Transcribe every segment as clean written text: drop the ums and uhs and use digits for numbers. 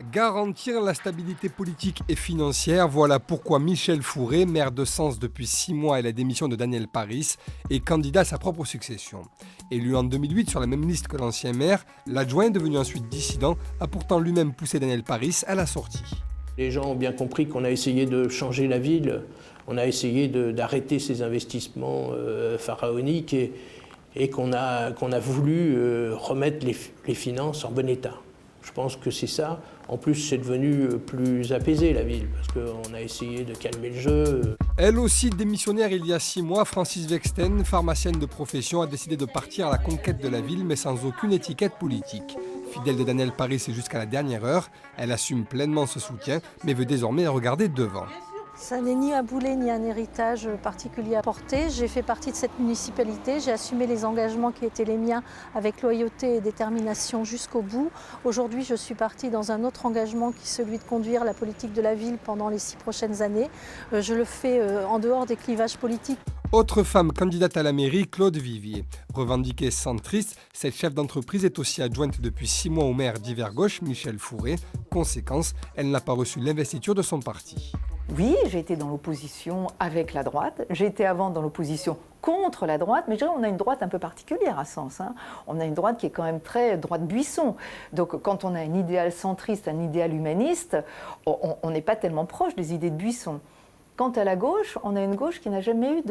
Garantir la stabilité politique et financière, voilà pourquoi Michel Fourré, maire de Sens depuis 6 mois et la démission de Daniel Paris, est candidat à sa propre succession. Élu en 2008 sur la même liste que l'ancien maire, l'adjoint, devenu ensuite dissident, a pourtant lui-même poussé Daniel Paris à la sortie. Les gens ont bien compris qu'on a essayé de changer la ville, on a essayé d'arrêter ces investissements pharaoniques et qu'on a voulu remettre les finances en bon état. Je pense que c'est ça. En plus, c'est devenu plus apaisé, la ville, parce qu'on a essayé de calmer le jeu. Elle aussi démissionnaire il y a 6 mois, Francis Vexten, pharmacienne de profession, a décidé de partir à la conquête de la ville, mais sans aucune étiquette politique. Fidèle de Daniel Paris et jusqu'à la dernière heure, elle assume pleinement ce soutien, mais veut désormais regarder devant. Ça n'est ni un boulet ni un héritage particulier à porter. J'ai fait partie de cette municipalité, j'ai assumé les engagements qui étaient les miens avec loyauté et détermination jusqu'au bout. Aujourd'hui, je suis partie dans un autre engagement qui est celui de conduire la politique de la ville pendant les 6 prochaines années. Je le fais en dehors des clivages politiques. Autre femme candidate à la mairie, Claude Vivier. Revendiquée centriste, cette chef d'entreprise est aussi adjointe depuis 6 mois au maire d'hiver gauche, Michel Fourré. Conséquence, elle n'a pas reçu l'investiture de son parti. Oui, j'ai été dans l'opposition avec la droite, j'ai été avant dans l'opposition contre la droite, mais je dirais on a une droite un peu particulière à Sens. On a une droite qui est quand même très droite buisson. Donc quand on a un idéal centriste, un idéal humaniste, on n'est pas tellement proche des idées de Buisson. Quant à la gauche, on a une gauche qui n'a jamais eu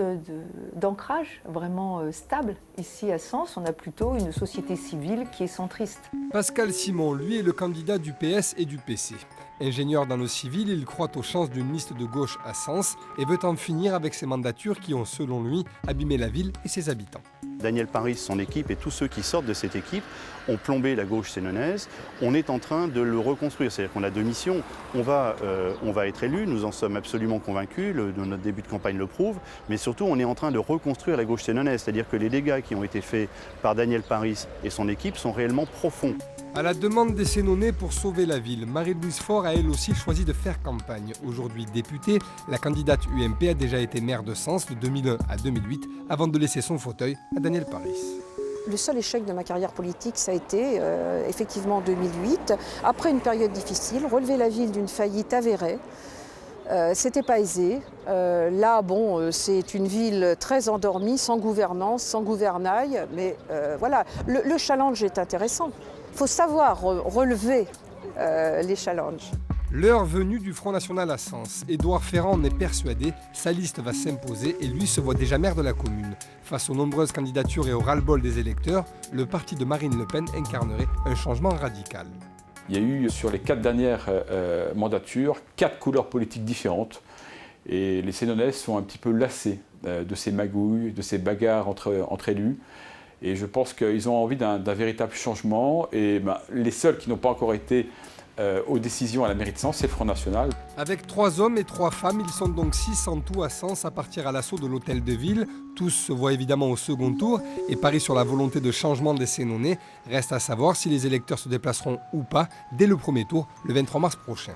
d'ancrage vraiment stable. Ici à Sens, on a plutôt une société civile qui est centriste. Pascal Simon, lui, est le candidat du PS et du PC. Ingénieur dans le civil, il croit aux chances d'une liste de gauche à Sens et veut en finir avec ces mandatures qui ont, selon lui, abîmé la ville et ses habitants. Daniel Paris, son équipe et tous ceux qui sortent de cette équipe ont plombé la gauche sénonaise. On est en train de le reconstruire, c'est-à-dire qu'on a 2 missions. On va être élu, nous en sommes absolument convaincus, notre début de campagne le prouve, mais surtout on est en train de reconstruire la gauche sénonaise, c'est-à-dire que les dégâts qui ont été faits par Daniel Paris et son équipe sont réellement profonds. À la demande des Sénonais pour sauver la ville, Marie-Louise Faure a elle aussi choisi de faire campagne. Aujourd'hui députée, la candidate UMP a déjà été maire de Sens de 2001 à 2008 avant de laisser son fauteuil à Daniel Paris. Le seul échec de ma carrière politique, ça a été effectivement en 2008, après une période difficile, relever la ville d'une faillite avérée. C'était pas aisé. Là, bon, c'est une ville très endormie, sans gouvernance, sans gouvernail, mais voilà, le challenge est intéressant. Il faut savoir relever les challenges. L'heure venue du Front National à Sens. Édouard Ferrand en est persuadé, sa liste va s'imposer et lui se voit déjà maire de la commune. Face aux nombreuses candidatures et au ras-le-bol des électeurs, le parti de Marine Le Pen incarnerait un changement radical. Il y a eu sur les 4 dernières mandatures 4 couleurs politiques différentes et les Sénonais sont un petit peu lassés de ces magouilles, de ces bagarres entre élus. Et je pense qu'ils ont envie d'un véritable changement et les seuls qui n'ont pas encore été aux décisions à la mairie de Sens, c'est le Front National. Avec 3 hommes et 3 femmes, ils sont donc 6 en tout à Sens à partir à l'assaut de l'hôtel de ville. Tous se voient évidemment au second tour et parient sur la volonté de changement des Sénonais. Reste à savoir si les électeurs se déplaceront ou pas dès le premier tour, le 23 mars prochain.